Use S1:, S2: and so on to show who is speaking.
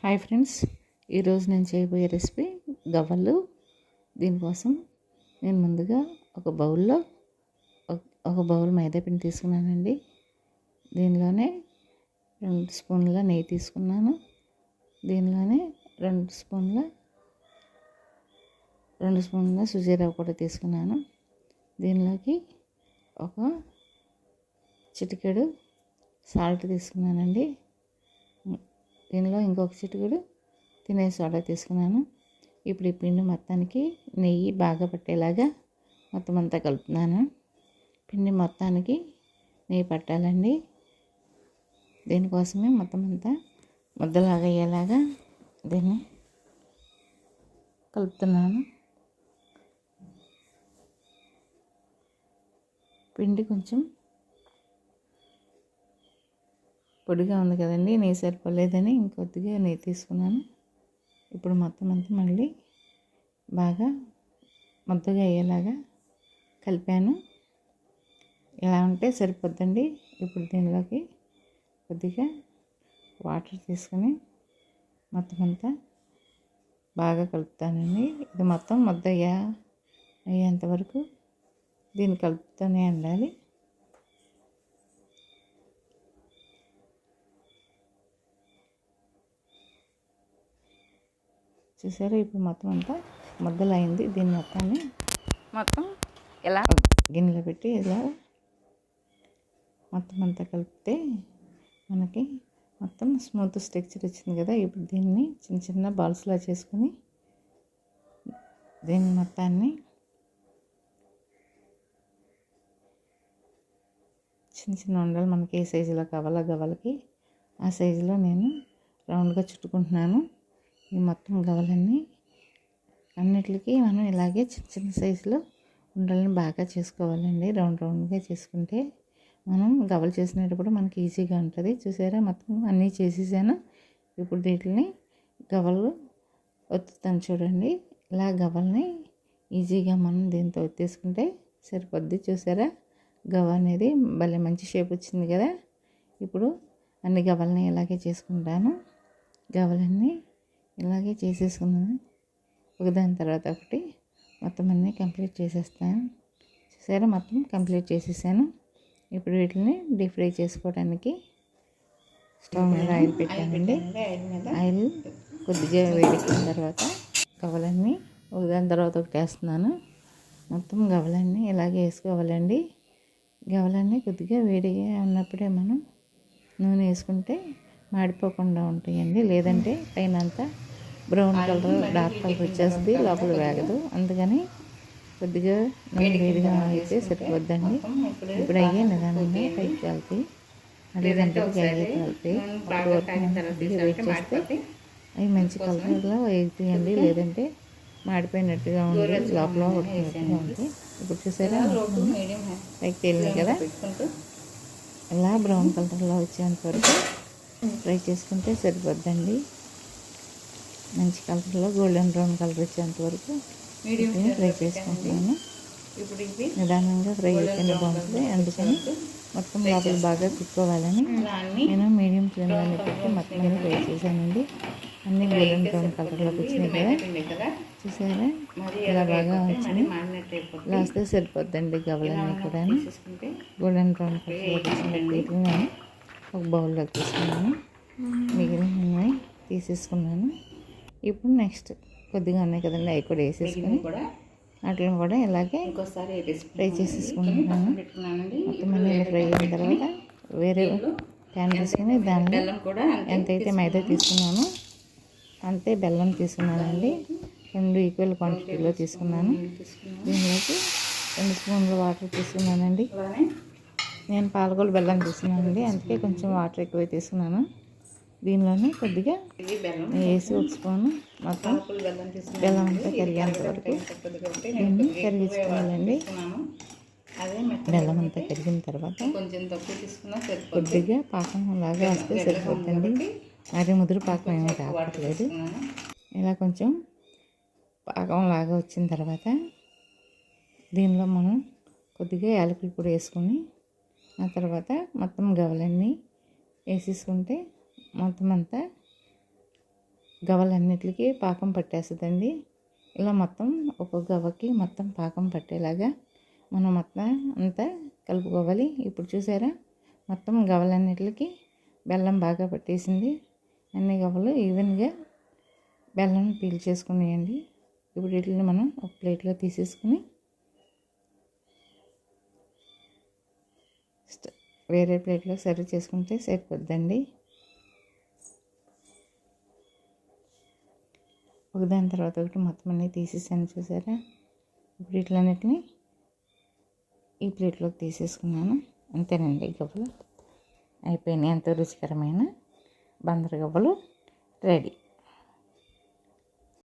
S1: Hi friends, ఈరోజు నేను చేయబోయే రెసిపీ గవ్వలు. దీనికోసం నేను ముందుగా ఒక బౌల్ మైదా పిండి తీసుకున్నానండి. దీనిలోనే 2 స్పూన్ల నెయ్యి తీసుకున్నాను. దీనిలోనే 2 స్పూన్ల సుజీ రవ్వ కూడా తీసుకున్నాను. దీనిలోకి ఒక చిటికెడు సాల్ట్ తీసుకున్నానండి. దీనిలో ఇంకొక చిటికెడు తినే సోడా తీసుకున్నాను. ఇప్పుడు ఈ పిండి మొత్తానికి నెయ్యి బాగా పట్టేలాగా మొత్తం అంతా కలుపుతున్నాను. పిండి మొత్తానికి నెయ్యి పట్టాలండి. దీనికోసమే మొత్తం అంతా ముద్దలాగా అయ్యేలాగా దీన్ని కలుపుతున్నాను. పిండి కొంచెం పొడిగా ఉంది కదండి, నెయ్యి సరిపోలేదని ఇంకొద్దిగా నెయ్యి తీసుకున్నాను. ఇప్పుడు మొత్తం అంతా మళ్ళీ బాగా ముద్దగా అయ్యేలాగా కలిపాను. ఇలా ఉంటే సరిపోద్దండి. ఇప్పుడు దీనిలోకి కొద్దిగా వాటర్ తీసుకుని మొత్తం అంతా బాగా కలుపుతానండి. ఇది మొత్తం ముద్ద అయ్యేంత వరకు దీన్ని కలుపుతూనే ఉండాలి. చూసారా, ఇప్పుడు మొత్తం అంతా ముద్దలు అయింది. దీన్ని మొత్తాన్ని ఇలా గిన్నెలో పెట్టి ఇలా మొత్తం అంతా కలిపితే మనకి మొత్తం స్మూత్ స్ట్రక్చర్ వచ్చింది కదా. ఇప్పుడు దీన్ని చిన్న చిన్న బాల్స్లా చేసుకుని దీన్ని మొత్తాన్ని చిన్న చిన్న ఉండలు మనకి ఏ సైజులో కావాలో గవ్వలకి ఆ సైజులో నేను రౌండ్గా చుట్టుకుంటున్నాను. ఈ మొత్తం గవ్వలన్నీ అన్నిటికీ మనం ఇలాగే చిన్న చిన్న సైజులో ఉండలని బాగా చేసుకోవాలండి. రౌండ్గా చేసుకుంటే మనం గవ్వలు చేసినప్పుడు మనకి ఈజీగా ఉంటుంది. చూసారా, మొత్తం అన్నీ చేసేసాను. ఇప్పుడు వీటిని గవ్వలు ఒత్తుతాను చూడండి. ఇలా గవ్వల్ని ఈజీగా మనం దీంతో ఒత్తేసుకుంటే సరిపోద్ది. చూసారా, గవ్వ అనేది భలే మంచి షేప్ వచ్చింది కదా. ఇప్పుడు అన్ని గవ్వల్ని ఇలాగే చేసుకుంటాను. గవ్వలన్నీ ఇలాగే చేసేసుకున్నాను. ఒకదాని తర్వాత ఒకటి మొత్తం అన్నీ కంప్లీట్ చేసేస్తాను. చూసారా, మొత్తం కంప్లీట్ చేసేసాను. ఇప్పుడు వీటిని డీప్ ఫ్రై చేసుకోవడానికి స్టవ్ మీద ఆయిల్ పెట్టానండి. ఆయిల్ కొద్దిగా వేడెక్కిన తర్వాత గవ్వలన్నీ ఒకదాని తర్వాత ఒకటి వేస్తున్నాను. మొత్తం గవ్వలన్నీ ఇలాగే వేసుకోవాలండి. గవ్వలన్నీ కొద్దిగా వేడిగా ఉన్నప్పుడే మనం నూనె వేసుకుంటే మాడిపోకుండా ఉంటాయండి. లేదంటే పైన అంతా బ్రౌన్ కలర్ డార్క్ కలర్ వచ్చేస్తుంది, లోపల వేగదు. అందుకని కొద్దిగా నూనె వేడిగా అయితే సరిపోద్దండి. ఇప్పుడు అయ్యే నిదానంగా పైకి వెళ్తాయి, అదే గంటకి అయ్యే వెళ్తాయి. వెయిట్ చేస్తే అవి మంచి కలర్లో వేగుతాయండి. లేదంటే మాడిపోయినట్టుగా ఉంది, లోపల ఉడికినట్టుగా ఉంది. ఇప్పుడు చూసారా, పైకి తేలినాయి కదా. ఇలా బ్రౌన్ కలర్లో వచ్చేంత వరకు ఫ్రై చేసుకుంటే సరిపోద్దండి. మంచి కలర్లో గోల్డెన్ బ్రౌన్ కలర్ వచ్చేంత వరకు ఫ్రై చేసుకుంటున్నాను. నిదానంగా ఫ్రై అయితేనే బాగుంటుంది. అందుకని మొత్తం లోపల బాగా కుక్కోవాలని నేను మీడియం ఫ్లేమ్లోనే పెట్టి మొత్తం అన్నీ ఫ్రై చేశానండి. అన్నీ గోల్డెన్ బ్రౌన్ కలర్లోకి వచ్చినాయి కదా. చూసారా, ఇలా బాగా వచ్చినాయి. ఇలా వస్తే సరిపోద్దండి. గవ్వలన్నీ కూడా గోల్డెన్ బ్రౌన్ కలర్లోకి వచ్చినాయి. వీటిని నేను ఒక బౌల్లోకి తీసుకున్నాను. మిగిలినవి తీసేసుకున్నాను. ఇప్పుడు నెక్స్ట్ కొద్దిగా ఉన్నాయి కదండి, అవి కూడా వేసేసుకుని వాటిని కూడా ఇలాగే ఫ్రై చేసేసుకుంటున్నాను. మొత్తం అన్నీ ఫ్రై అయిన తర్వాత వేరే ప్యాన్ తీసుకుని దానిలో ఎంతైతే మైదా తీసుకున్నానో అంతే బెల్లం తీసుకున్నానండి. 2 ఈక్వల్ క్వాంటిటీలో తీసుకున్నాను. దీనిలోకి 2 స్పూన్ల వాటర్ తీసుకున్నానండి. నేను పాలకొల్లు బెల్లం తీసుకున్నానండి, అందుకే కొంచెం వాటర్ ఎక్కువ తీసుకున్నాను. దీనిలోనే కొద్దిగా వేసి 1 స్పూను మొత్తం బెల్లం అంతా కరిగేంత వరకు దీన్ని కరిగించుకోవాలండి. బెల్లం అంతా కరిగిన తర్వాత కొద్దిగా పాకం లాగా వస్తే సరిపోతుందండి. మరి ముదురు పాకం ఏమీ రావట్లేదు. ఇలా కొంచెం పాకం లాగా వచ్చిన తర్వాత దీనిలో మనం కొద్దిగా యాలకుల పొడి వేసుకొని ఆ తర్వాత మొత్తం గవ్వలన్నీ వేసేసుకుంటే మొత్తం అంతా గవ్వలన్నిటికీ పాకం పట్టేస్తుందండి. ఇలా మొత్తం ఒక గవ్వకి మొత్తం పాకం పట్టేలాగా మనం మొత్తం అంతా కలుపుకోవాలి. ఇప్పుడు చూసారా, మొత్తం గవ్వలన్నిటికి బెల్లం బాగా పట్టేసింది. అన్ని గవ్వలు ఈవెన్గా బెల్లం పీల్చేసుకునేయండి. ఇప్పుడు వీటిని మనం ఒక ప్లేట్లో తీసేసుకుని వేరే ప్లేట్లో సర్వ్ చేసుకుంటే సరిపోద్దండి. ఒకదాని తర్వాత ఒకటి మొత్తం అన్నీ తీసేసాను చూసారా. ఇప్పుడు వీటిలన్నిటిని ఈ ప్లేట్లోకి తీసేసుకున్నాను. అంతేనండి, గవ్వలు అయిపోయినాయి. ఎంతో రుచికరమైన బందరు గవ్వలు రెడీ.